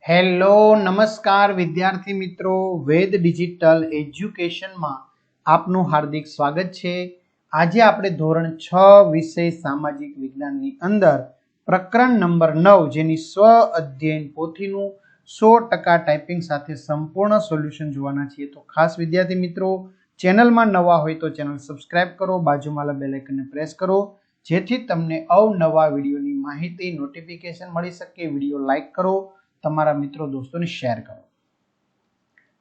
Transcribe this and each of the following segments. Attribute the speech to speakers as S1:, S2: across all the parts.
S1: Hello નમસ્કાર વિદ્યાર્થી મિત્રો, વેદ ડિજિટલ એજ્યુકેશનમાં આપનું હાર્દિક સ્વાગત છે। આજે આપણે ધોરણ 6 વિષય સામાજિક વિજ્ઞાનની અંદર પ્રકરણ નંબર 9 જેની સ્વ અધ્યયન પોથીનું 100% ટાઈપિંગ સાથે સંપૂર્ણ સોલ્યુશન જોવાના છીએ। તો ખાસ વિદ્યાર્થી મિત્રો, ચેનલમાં નવા હોય તો ચેનલ સબસ્ક્રાઇબ કરો, બાજુમાં બેલ આઇકનને પ્રેસ કરો જેથી તમને અવનવા વિડીયોની માહિતી નોટિફિકેશન મળી શકે। વિડીયો લાઈક કરો, તમારા મિત્રો દોસ્તોને શેર કરો।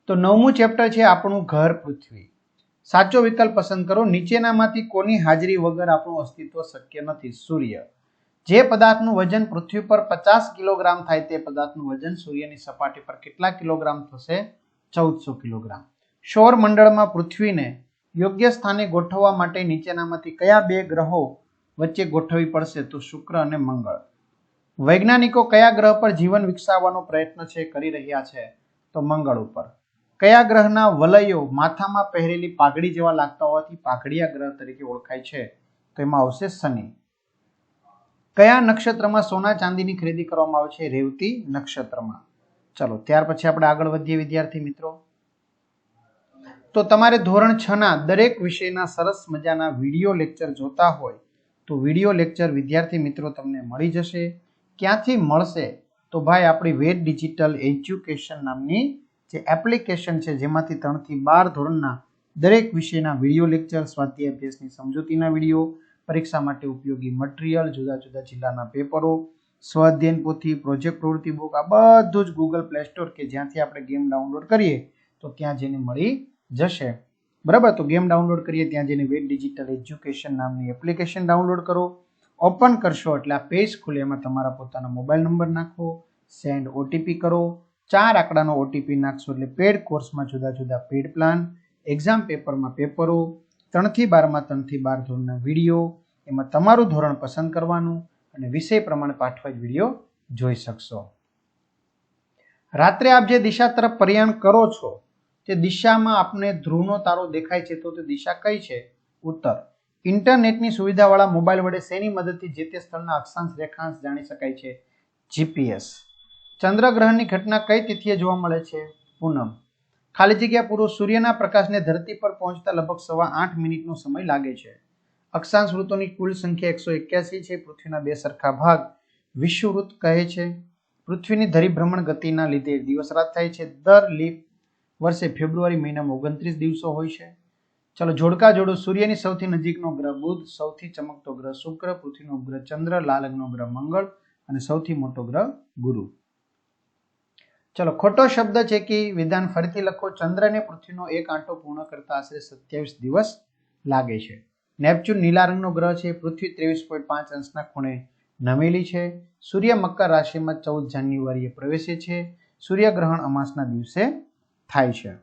S1: તો 9મું ચેપ્ટર છે આપણું ઘર પૃથ્વી। સાચો વિકલ્પ પસંદ કરો। નીચેનામાંથી કોની હાજરી વગર આપણું અસ્તિત્વ શક્ય નથી? સૂર્ય। જે પદાર્થનું વજન પૃથ્વી પર 50 કિલોગ્રામ થાય તે પદાર્થનું વજન સૂર્યની સપાટી પર કેટલા કિલોગ્રામ થશે? 1400 કિલોગ્રામ। સૌર મંડળમાં પૃથ્વીને યોગ્ય સ્થાને ગોઠવવા માટે નીચેનામાંથી કયા બે ગ્રહો વચ્ચે ગોઠવવી પડશે? તો શુક્ર અને મંગળ। વૈજ્ઞાનિકો કયા ગ્રહ પર જીવન વિકસાવવાનો પ્રયત્ન કરી રહ્યા છે? તો મંગળ ઉપર। કયા ગ્રહના વલયો માથામાં પહેરેલી પાઘડી જેવા લાગતા હોવાથી પાઘડિયા ગ્રહ તરીકે ઓળખાય છે? તો એમાં આવશે શનિ। કયા નક્ષત્રમાં સોના ચાંદીની ખરીદી કરવામાં આવે છે? રેવતી નક્ષત્રમાં। ચલો ત્યાર પછી આપણે આગળ વધીએ વિદ્યાર્થી મિત્રો। તો તમારે ધોરણ 6 ના દરેક વિષયના સરસ મજાના વિડીયો લેક્ચર જોતા હોય તો વિડીયો લેક્ચર વિદ્યાર્થી મિત્રો તમને મળી જશે। ક્યાંથી મળશે? તો ભાઈ આપણી વેદ ડિજિટલ એજ્યુકેશન નામની જે એપ્લિકેશન છે જેમાંથી 3 થી 12 ધોરણના દરેક વિષયના વિડીયો લેક્ચર, સ્વાધ્યાય અભ્યાસની સમજૂતીના વિડીયો, પરીક્ષા માટે ઉપયોગી મટીરિયલ, જુદા જુદા જિલ્લાના પેપરો, સ્વાધ્યાયન પોથી, પ્રોજેક્ટ પ્રવૃત્તિ બુક, આ બધું જ ગૂગલ પ્લે સ્ટોર કે જ્યાંથી આપણે ગેમ ડાઉનલોડ કરીએ તો ત્યાં જઈને મળી જશે। બરાબર, તો ગેમ ડાઉનલોડ કરીએ ત્યાં જઈને વેદ ડિજિટલ એજ્યુકેશન નામની એપ્લિકેશન ડાઉનલોડ કરો। ઓપન કરશો એટલે આ પેજ ખુલે, એમાં તમારા પોતાના મોબાઈલ નંબર નાખો, સેન્ડ ઓટીપી કરો, 4 આંકડાનો ઓટીપી નાખશો એટલે પેડ કોર્સમાં જુદા જુદા પેડ પ્લાન, એક્ઝામ પેપરમાં પેપરો, 3 થી 12 માં 3 થી 12 ધોરણના વિડીયો, એમાં તમારું ધોરણ પસંદ કરવાનું અને વિષય પ્રમાણે પાઠવાઇઝ વિડીયો જોઈ શકશો। રાત્રે આપ જે દિશા તરફ પ્રયાણ કરો છો તે દિશામાં આપને ધ્રુવનો તારો દેખાય છે તો તે દિશા કઈ છે? ઉત્તર। ઇન્ટરનેટની સુવિધાવાળા મોબાઈલ વડે શેની મદદથી જે તે સ્થળના અક્ષાંશ રેખાંશ જાણી શકાય છે? જીપીએસ। ચંદ્રગ્રહણની ઘટના કઈ તિથિએ જોવા મળે છે? પૂનમ। ખાલી જગ્યા પૂરો। સૂર્યના પ્રકાશને ધરતી પર પહોંચતા લગભગ 8.25 મિનિટનો સમય લાગે છે। અક્ષાંશ વૃત્તોની કુલ સંખ્યા 181 છે। પૃથ્વીના બે સરખા ભાગ વિષુવવૃત્ત કહે છે। પૃથ્વીની ધરીભ્રમણ ગતિના લીધે દિવસ રાત થાય છે। દર લીપ વર્ષે ફેબ્રુઆરી મહિનામાં 29 દિવસો હોય છે। ચલો જોડકા જોડો। સૂર્યની સૌથી નજીકનો ગ્રહ બુધ, સૌથી ચમકતો ગ્રહ શુક્ર, પૃથ્વીનો ઉપગ્રહ ચંદ્ર, લાલ રંગનો ગ્રહ મંગળ અને સૌથી મોટો ગ્રહ ગુરુ। ચલો ખોટો શબ્દ છે કે વિધાન ફરીથી લખો। ચંદ્ર અને પૃથ્વીનો એક આંટો પૂર્ણ કરતા આશરે 27 દિવસ લાગે છે। નેપચ્યુન નીલા રંગનો ગ્રહ છે। પૃથ્વી 23.5 અંશના ખૂણે નમેલી છે। સૂર્ય મકર રાશિમાં 14 જાન્યુઆરીએ પ્રવેશે છે। સૂર્યગ્રહણ અમાસના દિવસે થાય છે।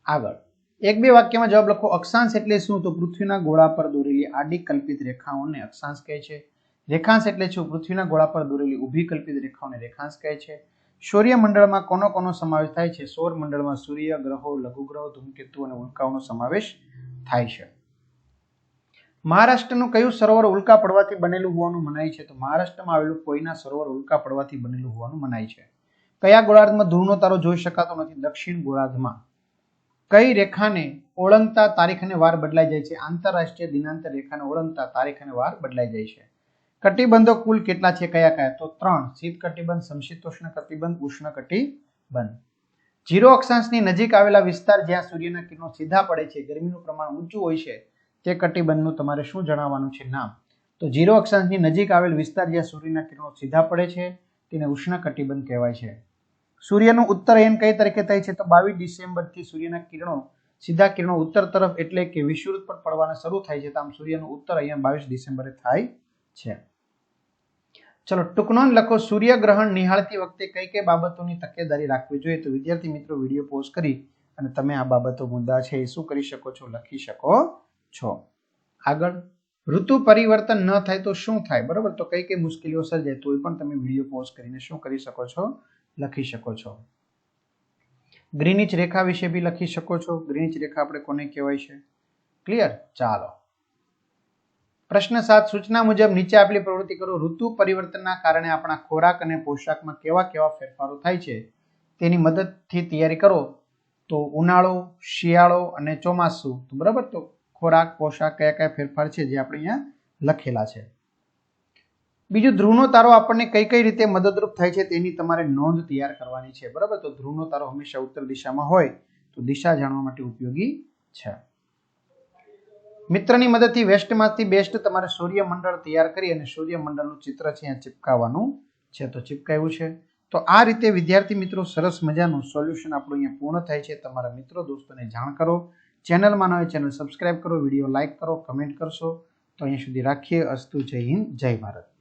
S1: આગળ એક બે વાક્યમાં જવાબ લખો। અક્ષાંશ એટલે શું? તો પૃથ્વીના ગોળા પર દોરેલી આડી કલ્પિત રેખાઓને અક્ષાંશ કહે છે। રેખાંશ એટલે શું? પૃથ્વીના ગોળા પર દોરેલી ઊભી કલ્પિત રેખાઓને રેખાંશ કહે છે। સૂર્ય મંડળમાં કોનો કોનો સમાવેશ થાય છે? સૌર મંડળમાં સૂર્ય, ગ્રહો, લઘુગ્રહો, ધૂમકેતુ અને ઉલ્કાઓનો સમાવેશ થાય છે। મહારાષ્ટ્રનું કયું સરોવર ઉલ્કા પડવાથી બનેલું હોવાનું મનાય છે? તો મહારાષ્ટ્રમાં આવેલું કોઈના સરોવર ઉલ્કા પડવાથી બનેલું હોવાનું મનાય છે। કયા ગોળાર્ધમાં ધ્રુવનો તારો જોઈ શકાતો નથી? દક્ષિણ ગોળાર્ધમાં। કઈ રેખાને ઓળંગતા તારીખ અને વાર બદલાઈ જાય છે? આંતરરાષ્ટ્રીય દિનાંક રેખાને ઓળંગતા તારીખ અને વાર બદલાઈ જાય છે। કટિબંધો કુલ કેટલા છે? કયા કયા? તો 3। શીત કટિબંધ, સમશીતોષ્ણ કટિબંધ, ઉષ્ણ કટિબંધ। 0 અક્ષાંશની નજીક આવેલા વિસ્તાર જ્યાં સૂર્યના કિરણો સીધા પડે છે, ગરમીનું પ્રમાણ ઊંચું હોય છે, તે કટિબંધનું તમારે શું જણાવવાનું છે? નામ। તો 0 અક્ષાંશની નજીક આવેલ વિસ્તાર જ્યાં સૂર્યના કિરણો સીધા પડે છે તેને ઉષ્ણ કટિબંધ કહેવાય છે। સૂર્યનું ઉત્તરાયણ કઈ તારીખે થાય છે? તો 22 ડિસેમ્બરથી સૂર્યના કિરણો સીધા કિરણો ઉત્તર તરફ એટલે કે વિષુવવૃત્ત પર પડવાના શરૂ થાય છે, તો આમ સૂર્યનું ઉત્તરાયણ 22 ડિસેમ્બરે થાય છે। ચલો ટૂંક નોંધ લખો। સૂર્યગ્રહણ નિહાળતી વખતે કઈ કઈ બાબતોની તકેદારી રાખવી જોઈએ? તો વિદ્યાર્થી મિત્રો વિડીયો પોઝ કરી અને તમે આ બાબતો મુદ્દા છે એ શું કરી શકો છો? લખી શકો છો। આગળ ઋતુ પરિવર્તન ન થાય તો શું થાય? બરાબર, તો કઈ કઈ મુશ્કેલીઓ સર્જાય તો પણ તમે વિડીયો પોઝ કરીને શું કરી શકો છો? લખી શકો છો। ગ્રીનિચ રેખા વિશે બી લખી શકો છો। ગ્રીનિચ રેખા આપણે કોને કહેવાય છે? ક્લિયર? ચાલો પ્રશ્ન 7 સૂચના મુજબ નીચે આપેલી પ્રવૃત્તિ કરો. ઋતુ પરિવર્તનના કારણે આપણા ખોરાક અને પોશાકમાં કેવા કેવા ફેરફારો થાય છે તેની મદદથી તૈયારી કરો. તો ઉનાળો, શિયાળો અને ચોમાસું. તો બરાબર, તો ખોરાક, પોશાક કયા કયા ફેરફાર છે જે આપણે અહીંયા લખેલા છે. બીજું, ધ્રુવનો તારો આપણને કઈ કઈ રીતે મદદરૂપ થાય છે તેની તમારે નોંધ તૈયાર કરવાની છે. બરાબર, તો ધ્રુવનો તારો હંમેશા ઉત્તર દિશામાં હોય તો દિશા જાણવા માટે ઉપયોગી છે. મિત્રની મદદથી વેસ્ટમાંથી બેસ્ટ તમારે સૂર્યમંડળ તૈયાર કરી અને સૂર્યમંડળનું ચિત્ર છે અહીંયા ચિપકાવવાનું છે. તો ચિપકાવ્યું છે. તો આ રીતે વિદ્યાર્થી મિત્રો સરસ મજાનું સોલ્યુશન આપણું અહીંયા પૂર્ણ થાય છે. તમારા મિત્રો દોસ્તોને જાણ કરો. ચેનલમાં ન હોય ચેનલ સબસ્ક્રાઇબ કરો, વિડીયો લાઇક કરો, કમેન્ટ કરશો. તો અહીંયા સુધી રાખીએ. અસ્તુ. જય હિન્દ, જય ભારત.